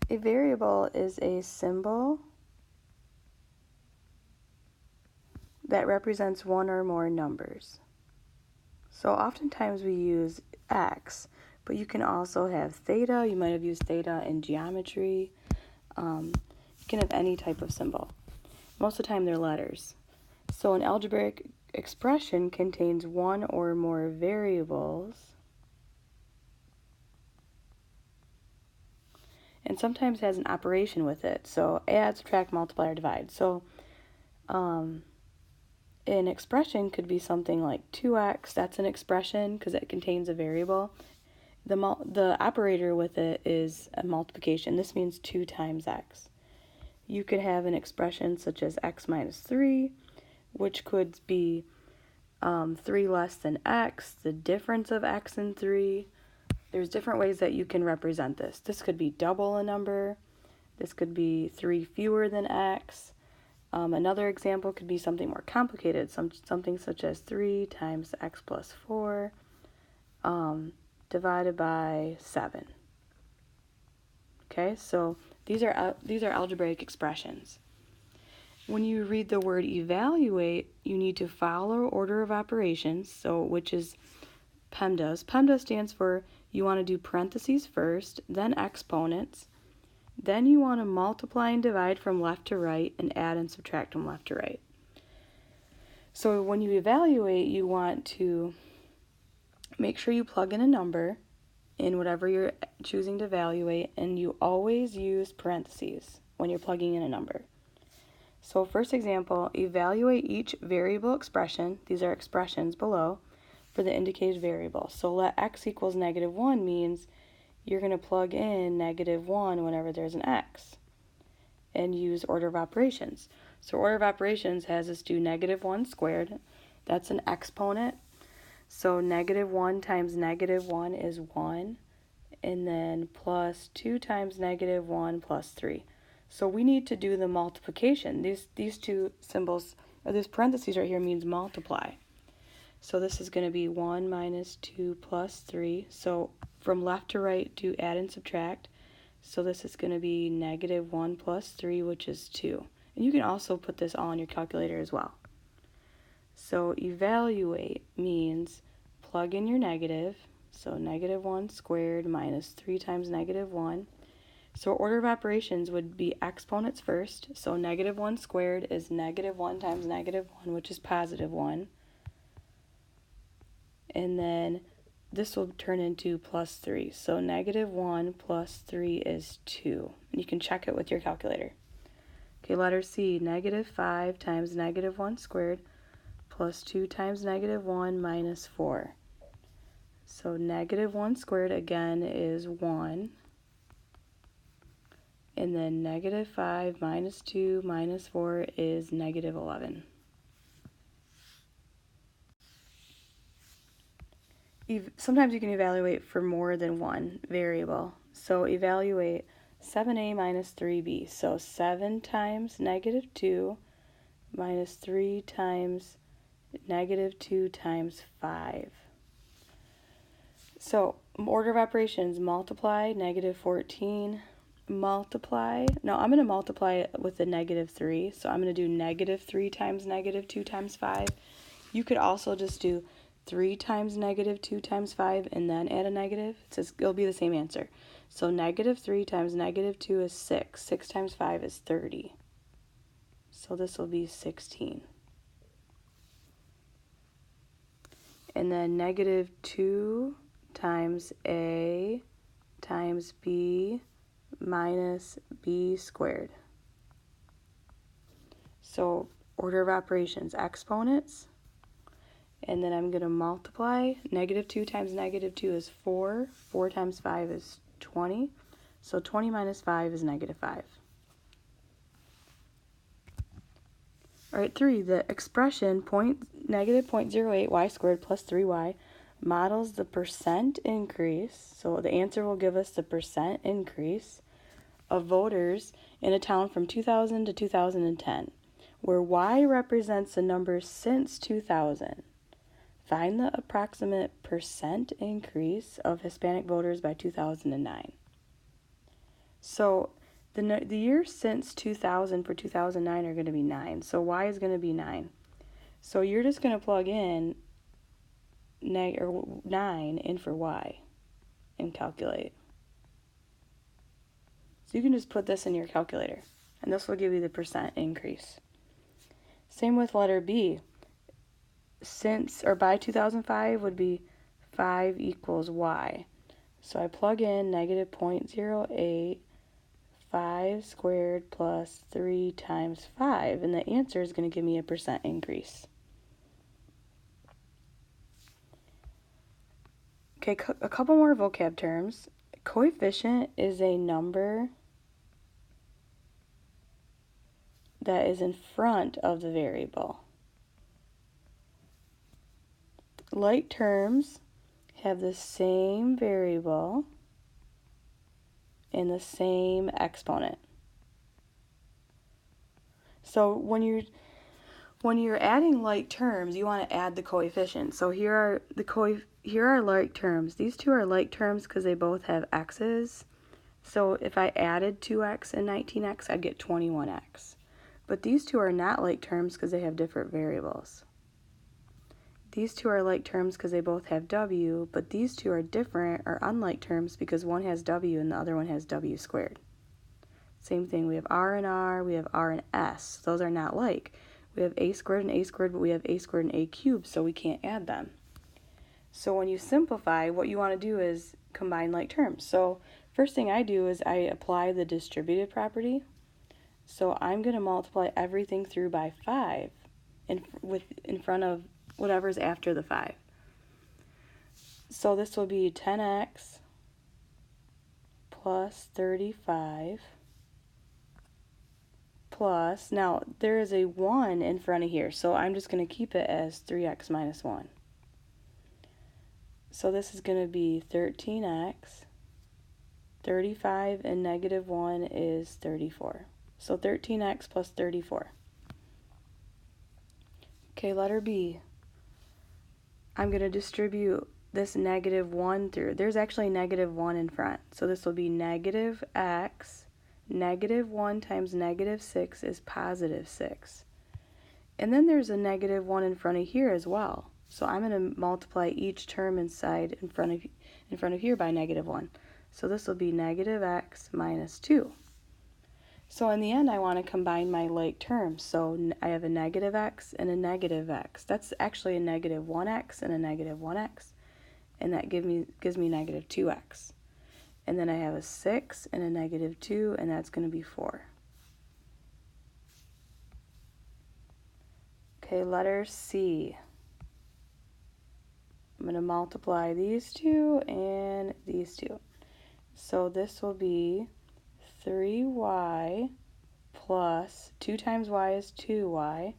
A variable is a symbol that represents one or more numbers. So oftentimes we use x, but you can also have theta. You might have used theta in geometry. You can have any type of symbol. Most of the time they're letters. So an algebraic expression contains one or more variables, and sometimes has an operation with it. So add, subtract, multiply, or divide. So an expression could be something like 2x. That's an expression because it contains a variable. The operator with it is a multiplication. This means 2 times x. You could have an expression such as x minus 3, which could be 3 less than x, the difference of x and 3. There's different ways that you can represent this. This could be double a number. This could be 3 fewer than x. Another example could be something more complicated, something such as 3 times x plus 4 divided by 7. Okay, so these are algebraic expressions. When you read the word evaluate, you need to follow order of operations, so which is PEMDAS. PEMDAS stands for you want to do parentheses first, then exponents, then you want to multiply and divide from left to right and add and subtract from left to right. So when you evaluate, you want to make sure you plug in a number in whatever you're choosing to evaluate, and you always use parentheses when you're plugging in a number. So first example, evaluate each variable expression, these are expressions below, for the indicated variable. So let x equals -1 means you're going to plug in -1 whenever there's an x and use order of operations. So order of operations has us do -1 squared. That's an exponent. So -1 times -1 is 1, and then plus 2 times -1 plus 3. So we need to do the multiplication. These two symbols, or this parentheses right here, means multiply. So this is going to be 1 minus 2 plus 3. So from left to right, do add and subtract. So this is going to be -1 plus 3, which is 2. And you can also put this all on your calculator as well. So evaluate means plug in your negative. So -1 squared minus 3 times -1. So order of operations would be exponents first. So -1 squared is -1 times -1, which is +1. And then this will turn into plus 3. So -1 plus 3 is 2. And you can check it with your calculator. Okay, letter C, -5 times -1 squared plus 2 times -1 minus 4. So -1 squared again is 1. And then -5 minus 2 minus 4 is -11. Sometimes you can evaluate for more than one variable. So evaluate 7a minus 3b. So 7 times -2 minus 3 times -2 times 5. So order of operations, multiply, -14, multiply. Now I'm going to multiply it with the -3. So I'm going to do -3 times -2 times 5. You could also just do 3 times -2 times 5 and then add a negative. It'll be the same answer. So -3 times -2 is 6. 6 times 5 is 30. So this will be 16. And then -2 times a times b minus b squared. So order of operations, exponents. And then I'm going to multiply. -2 times -2 is 4. 4 times 5 is 20. So 20 minus 5 is -5. Alright, 3. The expression -0.08 y squared plus 3y models the percent increase. So the answer will give us the percent increase of voters in a town from 2000 to 2010, where y represents the number since 2000. Find the approximate percent increase of Hispanic voters by 2009. So the years since 2000 for 2009 are going to be 9. So y is going to be 9. So you're just going to plug in 9 in for y and calculate. So you can just put this in your calculator, and this will give you the percent increase. Same with letter B. Since or by 2005 would be 5 equals y. So I plug in negative 0.08, 5 squared plus 3 times 5, and the answer is going to give me a percent increase. Okay, a couple more vocab terms. Coefficient is a number that is in front of the variable. Like terms have the same variable and the same exponent. So when you're adding like terms, you want to add the coefficient. So here are like terms. These two are like terms because they both have x's. So if I added 2x and 19x, I'd get 21x. But these two are not like terms because they have different variables. These two are like terms because they both have w, but these two are different or unlike terms because one has w and the other one has w squared. Same thing, we have r and r, we have r and s. Those are not like. We have a squared, but we have a squared and a cubed, so we can't add them. So when you simplify, what you want to do is combine like terms. So first thing I do is I apply the distributive property. So I'm going to multiply everything through by 5 in front of whatever's after the 5. So this will be 10x plus 35 plus, now there is a 1 in front of here, so I'm just going to keep it as 3x minus 1. So this is going to be 13x, 35 and negative 1 is 34. So 13x plus 34. Okay, letter B. I'm going to distribute this negative 1 through. There's actually negative 1 in front. So this will be negative x. Negative 1 times negative 6 is positive 6. And then there's a negative 1 in front of here as well. So I'm going to multiply each term inside in front of here by negative 1. So this will be negative x minus 2. So in the end, I want to combine my like terms. So I have a negative x and a negative x. That's actually a negative 1x and a negative 1x. And that gives me negative 2x. And then I have a 6 and a negative 2, and that's going to be 4. Okay, letter C. I'm going to multiply these two and these two. So this will be 3y plus 2 times y is 2y,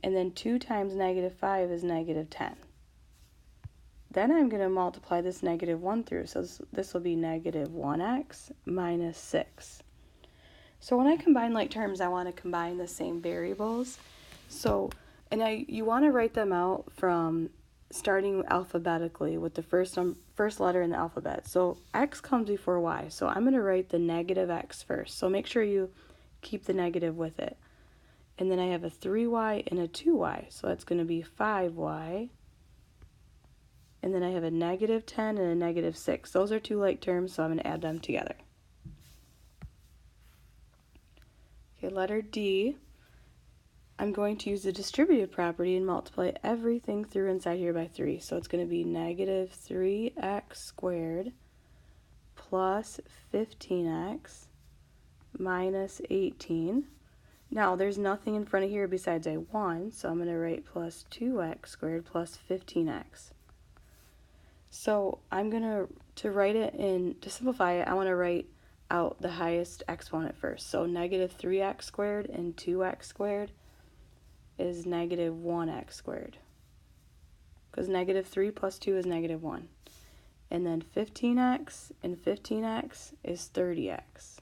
and then 2 times negative 5 is negative 10. Then I'm going to multiply this negative 1 through, so this will be negative 1x minus 6. So when I combine like terms, I want to combine the same variables. So, you want to write them out from starting alphabetically with the first letter in the alphabet. So x comes before y, so I'm going to write the negative x first. So make sure you keep the negative with it. And then I have a 3y and a 2y, so that's going to be 5y. And then I have a negative 10 and a negative 6. Those are two like terms, so I'm going to add them together. Okay, letter D. I'm going to use the distributive property and multiply everything through inside here by 3. So it's going to be negative 3x squared plus 15x minus 18. Now, there's nothing in front of here besides a 1, so I'm going to write plus 2x squared plus 15x. So I'm going to write it to simplify it, I want to write out the highest exponent first. So negative 3x squared and 2x squared is negative 1x squared. Because negative 3 plus 2 is negative 1. And then 15x and 15x is 30x.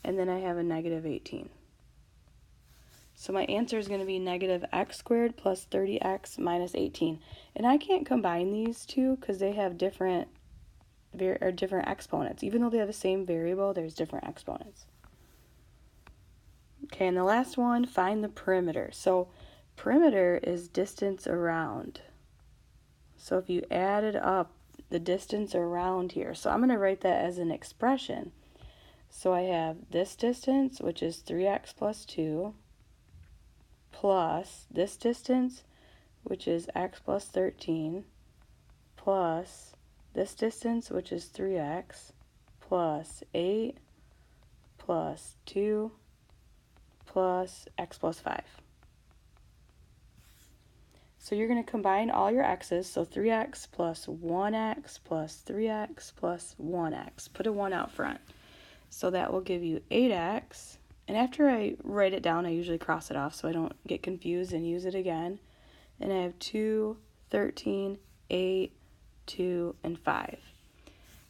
And then I have a negative 18. So my answer is going to be negative x squared plus 30x minus 18. And I can't combine these two because they have different different exponents. Even though they have the same variable, there's different exponents. Okay, and the last one, find the perimeter. So perimeter is distance around. So if you added up the distance around here, so I'm going to write that as an expression. So I have this distance, which is 3x plus 2, plus this distance, which is x plus 13, plus this distance, which is 3x, plus 8, plus 2, plus x plus 5. So you're going to combine all your x's, so 3x plus 1x plus 3x plus 1x. Put a 1 out front. So that will give you 8x. And after I write it down, I usually cross it off so I don't get confused and use it again. And I have 2, 13, 8, 2, and 5.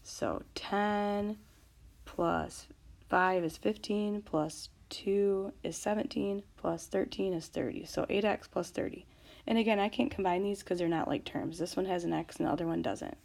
So 10 plus 5 is 15, plus 2 is 17, plus 13 is 30. So 8x plus 30. And again, I can't combine these because they're not like terms. This one has an x and the other one doesn't.